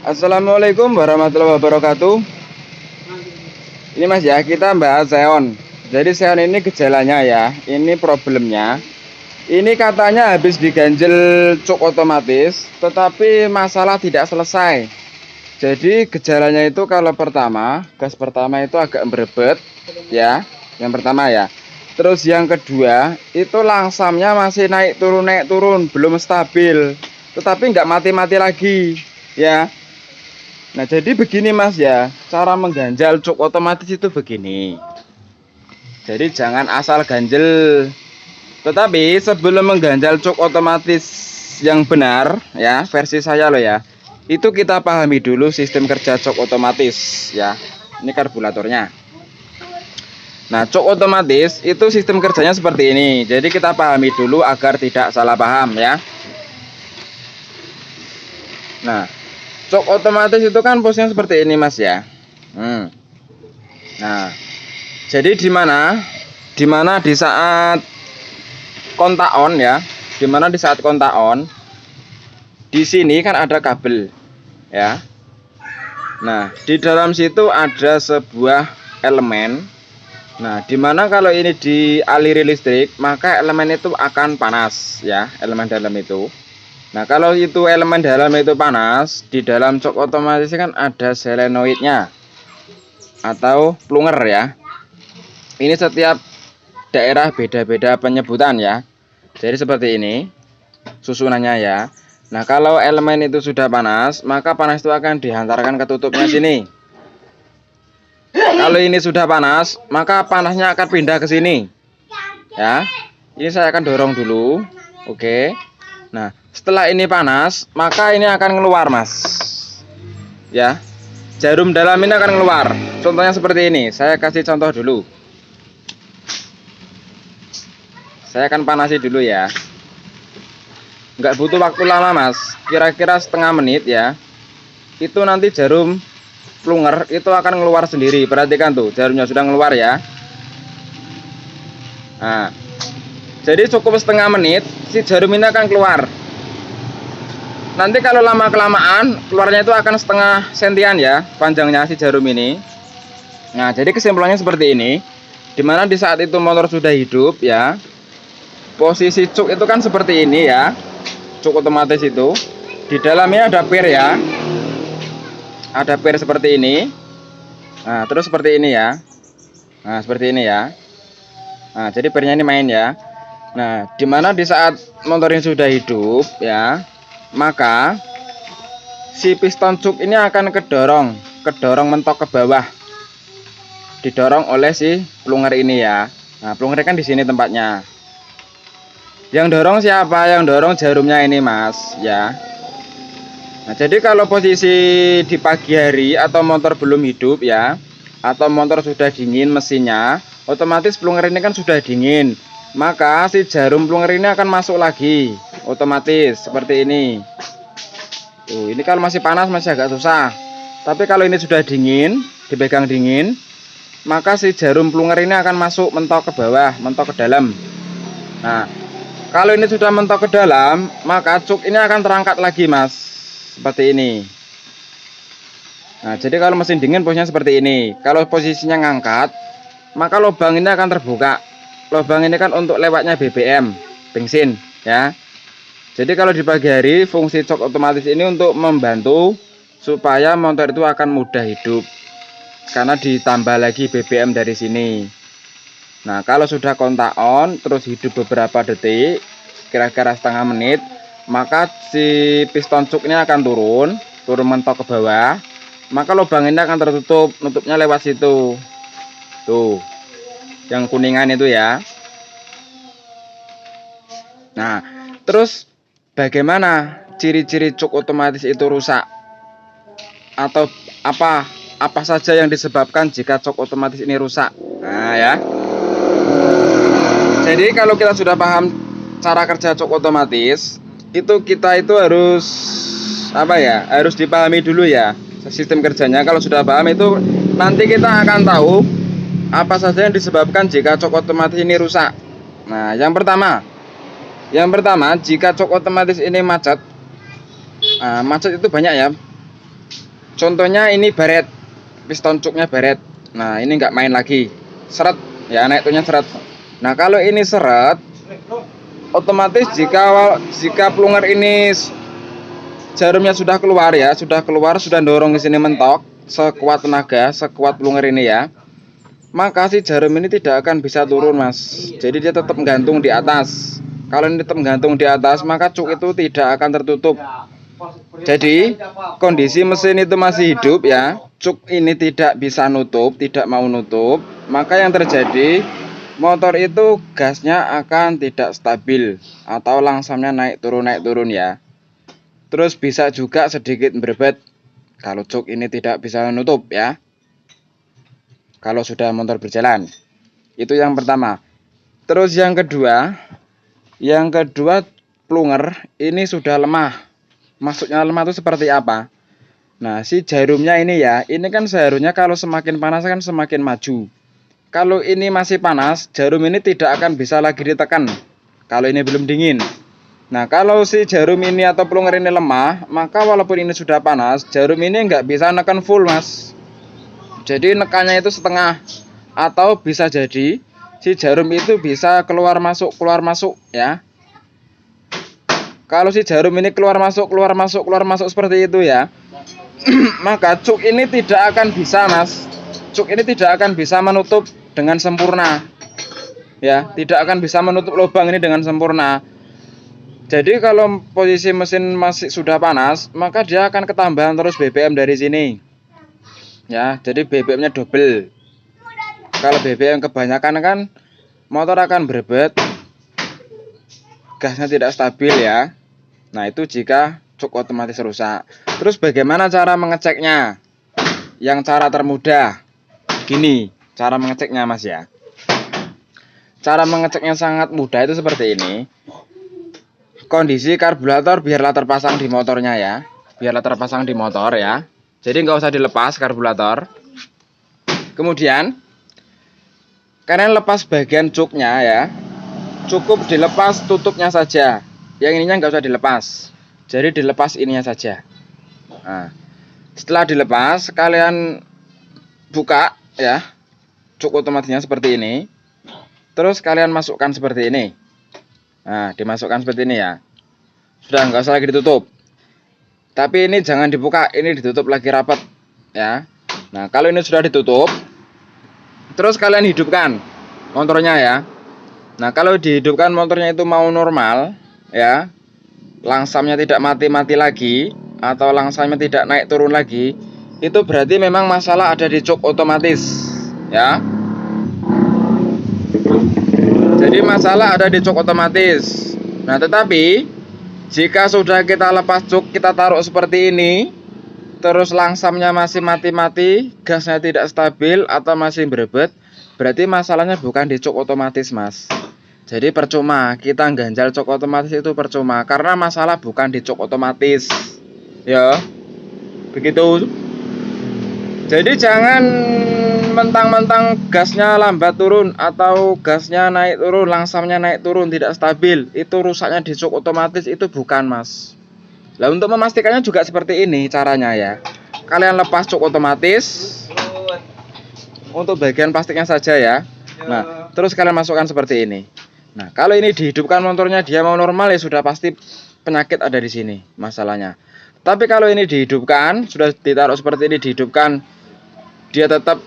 Assalamualaikum warahmatullahi wabarakatuh. Ini Mas ya, kita bahas seon. Jadi seon ini gejalanya ya, ini problemnya. Ini katanya habis diganjel cuk otomatis, tetapi masalah tidak selesai. Jadi gejalanya itu kalau pertama, gas pertama itu agak berebet ya, yang pertama ya. Terus yang kedua, itu langsamnya masih naik turun, belum stabil. Tetapi nggak mati-mati lagi ya. Nah, jadi begini Mas ya, cara mengganjal cuk otomatis itu begini. Jadi jangan asal ganjel. Tetapi sebelum mengganjal cuk otomatis yang benar ya, versi saya loh ya. Itu kita pahami dulu sistem kerja cuk otomatis ya. Ini karburatornya. Nah, cuk otomatis itu sistem kerjanya seperti ini. Jadi kita pahami dulu agar tidak salah paham ya. Nah, cuk otomatis itu kan posisinya seperti ini Mas ya. Nah, jadi di mana di saat kontak on ya, di mana di saat kontak on, di sini kan ada kabel ya. Nah, di dalam situ ada sebuah elemen. Nah, di mana kalau ini dialiri listrik, maka elemen itu akan panas ya, elemen dalam itu. Nah, kalau itu elemen dalam itu panas, di dalam cuk otomatis kan ada selenoidnya atau plunger ya. Ini setiap daerah beda-beda penyebutan ya. Jadi seperti ini susunannya ya. Nah, kalau elemen itu sudah panas, maka panas itu akan dihantarkan ke tutupnya sini. Kalau ini sudah panas, maka panasnya akan pindah ke sini. Ya. Ini saya akan dorong dulu. Oke. Nah, setelah ini panas, maka ini akan keluar Mas. Ya. Jarum dalam ini akan keluar. Contohnya seperti ini. Saya kasih contoh dulu. Saya akan panasi dulu ya. Nggak butuh waktu lama Mas. Kira-kira setengah menit ya. Itu nanti jarum plunger itu akan keluar sendiri. Perhatikan tuh, jarumnya sudah keluar ya. Nah, jadi cukup setengah menit, si jarum ini akan keluar. Nanti kalau lama-kelamaan, keluarnya itu akan setengah sentian ya, panjangnya si jarum ini. Nah, jadi kesimpulannya seperti ini. Dimana di saat itu motor sudah hidup ya, posisi cuk itu kan seperti ini ya, cuk otomatis itu. Di dalamnya ada pir ya, ada pir seperti ini. Nah, terus seperti ini ya. Nah, seperti ini ya. Nah, jadi pirnya ini main ya. Nah, dimana di saat motor ini sudah hidup ya, maka si piston cuk ini akan kedorong mentok ke bawah, didorong oleh si plunger ini ya. Nah, plunger kan di sini tempatnya. Yang dorong siapa? Yang dorong jarumnya ini Mas ya. Nah, jadi kalau posisi di pagi hari atau motor belum hidup ya, atau motor sudah dingin mesinnya, otomatis plunger ini kan sudah dingin. Maka si jarum plunger ini akan masuk lagi, otomatis seperti ini. Tuh, ini kalau masih panas masih agak susah. Tapi kalau ini sudah dingin, dipegang dingin, maka si jarum plunger ini akan masuk mentok ke bawah, mentok ke dalam. Nah, kalau ini sudah mentok ke dalam, maka cuk ini akan terangkat lagi Mas, seperti ini. Nah, jadi kalau mesin dingin posisinya seperti ini. Kalau posisinya ngangkat, maka lubang ini akan terbuka. Lubang ini kan untuk lewatnya BBM, bensin ya. Jadi kalau di pagi hari fungsi cuk otomatis ini untuk membantu supaya motor itu akan mudah hidup, karena ditambah lagi BBM dari sini. Nah, kalau sudah kontak on terus hidup beberapa detik, kira-kira setengah menit, maka si piston cuk ini akan turun mentok ke bawah. Maka lubang ini akan tertutup, nutupnya lewat situ. Tuh, yang kuningan itu ya. Nah, terus bagaimana ciri-ciri cuk otomatis itu rusak? Atau apa saja yang disebabkan jika cuk otomatis ini rusak? Nah ya. Jadi kalau kita sudah paham cara kerja cuk otomatis, itu kita itu harus harus dipahami dulu ya sistem kerjanya. Kalau sudah paham itu nanti kita akan tahu apa saja yang disebabkan jika cuk otomatis ini rusak. Nah, yang pertama jika cuk otomatis ini macet, macet itu banyak ya. Contohnya ini baret, piston cuknya baret. Nah ini nggak main lagi, seret ya, naik turunnya seret. Nah kalau ini seret, otomatis jika plunger ini jarumnya sudah keluar ya, sudah dorong ke sini mentok sekuat tenaga, sekuat plunger ini ya, maka si jarum ini tidak akan bisa turun mas. Jadi dia tetap gantung di atas. Kalau ini tetap gantung di atas, maka cuk itu tidak akan tertutup. Jadi kondisi mesin itu masih hidup ya, cuk ini tidak bisa nutup, tidak mau nutup, maka yang terjadi motor itu gasnya akan tidak stabil atau langsamnya naik turun ya. Terus bisa juga sedikit berbet kalau cuk ini tidak bisa nutup ya, kalau sudah motor berjalan. Itu yang pertama. Terus yang kedua plunger ini sudah lemah. Maksudnya lemah itu seperti apa? Nah si jarumnya ini ya, ini kan seharusnya kalau semakin panas kan semakin maju. Kalau ini masih panas, jarum ini tidak akan bisa lagi ditekan kalau ini belum dingin. Nah kalau si jarum ini atau plunger ini lemah, maka walaupun ini sudah panas, jarum ini nggak bisa neken full mas. Jadi nekannya itu setengah, atau bisa jadi si jarum itu bisa keluar masuk ya. Kalau si jarum ini keluar masuk seperti itu ya, maka cuk ini tidak akan bisa mas. Cuk ini tidak akan bisa menutup dengan sempurna ya, tidak akan bisa menutup lubang ini dengan sempurna. Jadi kalau posisi mesin masih sudah panas, maka dia akan ketambahan terus BBM dari sini ya, jadi BBM-nya double. Kalau BBM kebanyakan kan motor akan berebet, gasnya tidak stabil ya. Nah itu jika cuk otomatis rusak. Terus bagaimana cara mengeceknya? Yang cara termudah gini cara mengeceknya mas ya. Cara mengeceknya sangat mudah, itu seperti ini. Kondisi karburator biarlah terpasang di motornya ya, biarlah terpasang di motor ya, jadi nggak usah dilepas karburator. Kemudian kalian lepas bagian cuknya ya, cukup dilepas tutupnya saja, yang ininya nggak usah dilepas, jadi dilepas ininya saja. Nah, setelah dilepas kalian buka ya cuk otomatisnya seperti ini, terus kalian masukkan seperti ini. Nah dimasukkan seperti ini ya, sudah nggak usah lagi ditutup, tapi ini jangan dibuka, ini ditutup lagi rapat ya. Nah kalau ini sudah ditutup, terus kalian hidupkan motornya ya. Nah kalau dihidupkan motornya itu mau normal ya, langsamnya tidak mati-mati lagi atau langsamnya tidak naik turun lagi, itu berarti memang masalah ada di cuk otomatis ya. Jadi masalah ada di cuk otomatis. Nah tetapi jika sudah kita lepas cuk, kita taruh seperti ini, terus langsamnya masih mati-mati, gasnya tidak stabil atau masih berebet, berarti masalahnya bukan di cuk otomatis mas. Jadi percuma kita ganjal cuk otomatis, itu percuma karena masalah bukan di cuk otomatis ya, begitu. Jadi jangan mentang-mentang gasnya lambat turun atau gasnya naik turun, langsamnya naik turun, tidak stabil, itu rusaknya di cuk otomatis, itu bukan mas. Nah untuk memastikannya juga seperti ini caranya ya, kalian lepas cuk otomatis untuk bagian plastiknya saja ya. Nah terus kalian masukkan seperti ini. Nah kalau ini dihidupkan motornya dia mau normal ya, sudah pasti penyakit ada di sini masalahnya. Tapi kalau ini dihidupkan, sudah ditaruh seperti ini, dihidupkan, dia tetap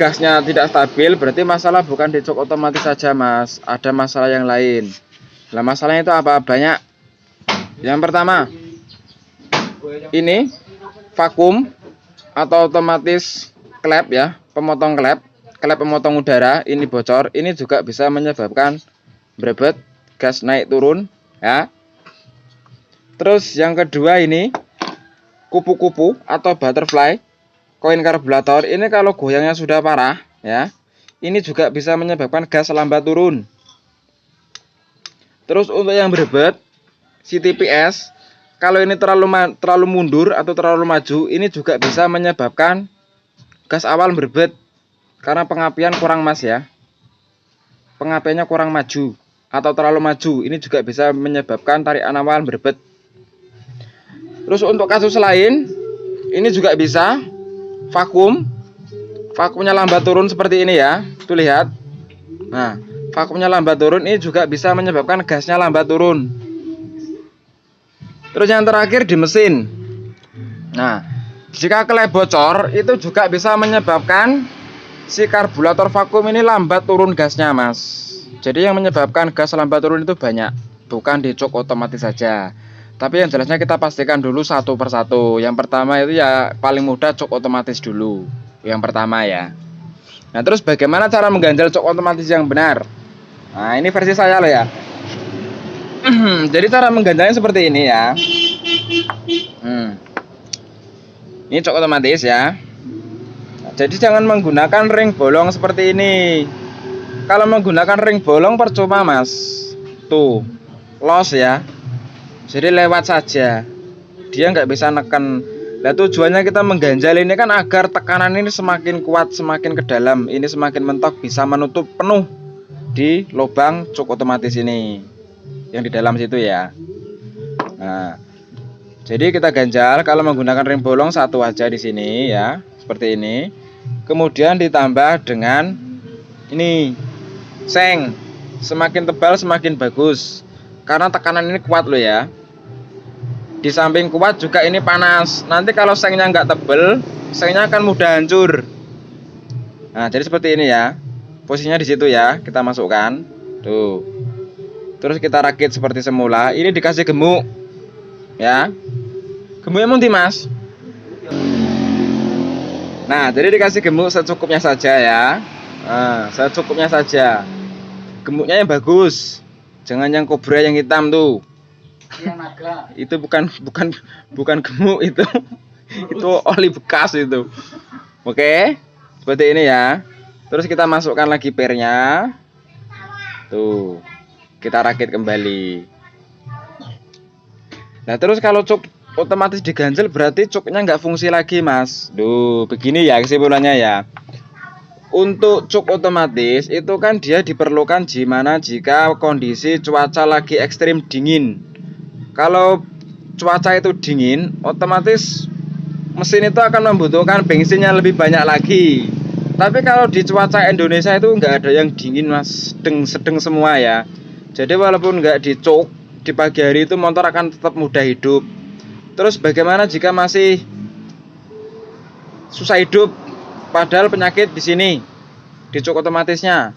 gasnya tidak stabil, berarti masalah bukan di cuk otomatis saja mas, ada masalah yang lain. Nah masalahnya itu apa? Banyak. Yang pertama ini vakum atau otomatis klep ya, pemotong klep pemotong udara ini bocor, ini juga bisa menyebabkan berebet, gas naik turun ya. Terus yang kedua ini kupu-kupu atau butterfly koin karburator, ini kalau goyangnya sudah parah ya, ini juga bisa menyebabkan gas lambat turun. Terus untuk yang berebet si TPS, kalau ini terlalu mundur atau terlalu maju, ini juga bisa menyebabkan gas awal berebet karena pengapian kurang mas ya, pengapiannya kurang maju atau terlalu maju, ini juga bisa menyebabkan tarikan awal berebet. Terus untuk kasus lain Ini juga bisa vakum. Vakumnya lambat turun seperti ini ya. Tuh lihat. Nah, vakumnya lambat turun ini juga bisa menyebabkan gasnya lambat turun. Terus yang terakhir di mesin. Nah, jika kelai bocor itu juga bisa menyebabkan si karburator vakum ini lambat turun gasnya, Mas. Jadi yang menyebabkan gas lambat turun itu banyak, bukan di cok otomatis saja. Tapi yang jelasnya kita pastikan dulu satu persatu. Yang pertama itu ya paling mudah cok otomatis dulu. Yang pertama ya. Nah, terus bagaimana cara mengganjal cok otomatis yang benar? Nah, ini versi saya loh ya. Jadi cara mengganjalnya seperti ini ya. Ini cok otomatis ya. Nah, jadi jangan menggunakan ring bolong seperti ini. Kalau menggunakan ring bolong percuma, Mas. Tuh, los ya. Jadi lewat saja. Dia nggak bisa neken. Nah, tujuannya kita mengganjal ini kan agar tekanan ini semakin kuat, semakin ke dalam. Ini semakin mentok, bisa menutup penuh di lubang cok otomatis ini. Yang di dalam situ ya. Nah, jadi kita ganjal kalau menggunakan ring bolong satu aja di sini ya, seperti ini. Kemudian ditambah dengan ini seng. Semakin tebal semakin bagus. Karena tekanan ini kuat loh ya. Di samping kuat juga ini panas. Nanti kalau sengnya nggak tebel, sengnya akan mudah hancur. Nah, jadi seperti ini ya. Posisinya di situ ya, kita masukkan. Tuh. Terus kita rakit seperti semula. Ini dikasih gemuk. Ya. Gemuknya mundi, Mas. Nah, jadi dikasih gemuk secukupnya saja ya. Nah, secukupnya saja. Gemuknya yang bagus. Jangan yang kobra yang hitam tuh. Yang naga. Itu bukan gemuk itu. Itu oli bekas itu. Oke. Seperti ini ya. Terus kita masukkan lagi pernya. Tuh. Kita rakit kembali. Nah, terus kalau cuk otomatis diganjel berarti cuknya nggak fungsi lagi, Mas. Duh, begini ya kesimpulannya ya. Untuk cuk otomatis itu kan dia diperlukan jika kondisi cuaca lagi ekstrim dingin. Kalau cuaca itu dingin, otomatis mesin itu akan membutuhkan bensin yang lebih banyak lagi. Tapi kalau di cuaca Indonesia itu nggak ada yang dingin, Mas, sedang semua ya. Jadi walaupun nggak dicuk di pagi hari itu motor akan tetap mudah hidup. Terus bagaimana jika masih susah hidup, padahal penyakit di sini di cuk otomatisnya?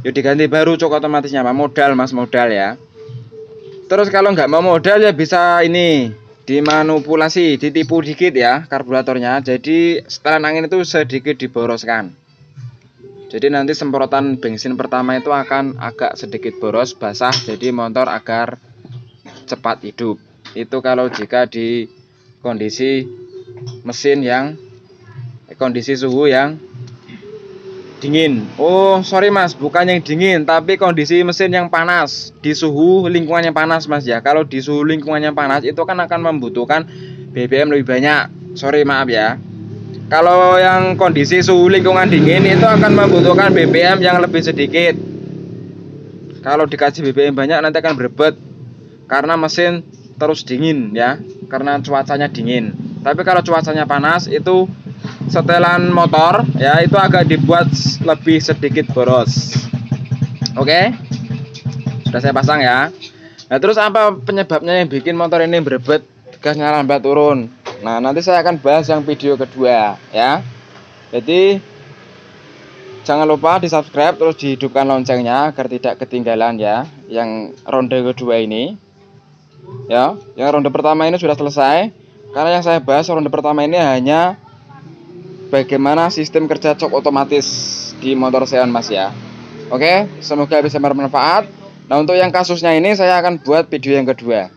Yuk diganti baru cuk otomatisnya, modal, Mas, modal ya. Terus kalau nggak mau modal ya bisa ini dimanipulasi, ditipu dikit ya karburatornya. Jadi setelan angin itu sedikit diboroskan. Jadi nanti semprotan bensin pertama itu akan agak sedikit boros, basah, jadi motor agar cepat hidup. Itu kalau jika di kondisi mesin yang kondisi suhu yang dingin. Oh, sorry, Mas, bukan yang dingin, tapi kondisi mesin yang panas, di suhu lingkungan yang panas, Mas ya. Kalau di suhu lingkungan yang panas itu kan akan membutuhkan BBM lebih banyak. Sorry, maaf ya. Kalau yang kondisi suhu lingkungan dingin itu akan membutuhkan BBM yang lebih sedikit. Kalau dikasih BBM banyak nanti akan berebet karena mesin terus dingin ya, karena cuacanya dingin. Tapi kalau cuacanya panas itu setelan motor ya itu agak dibuat lebih sedikit boros. Oke, sudah saya pasang ya. Nah, terus apa penyebabnya yang bikin motor ini berebet, gasnya lambat turun? Nah, nanti saya akan bahas yang video kedua ya. Jadi jangan lupa di subscribe, terus dihidupkan loncengnya agar tidak ketinggalan ya yang ronde kedua ini ya. Yang ronde pertama ini sudah selesai, karena yang saya bahas ronde pertama ini hanya bagaimana sistem kerja cok otomatis di motor Xeon, Mas ya. Oke, semoga bisa bermanfaat. Nah, untuk yang kasusnya ini saya akan buat video yang kedua.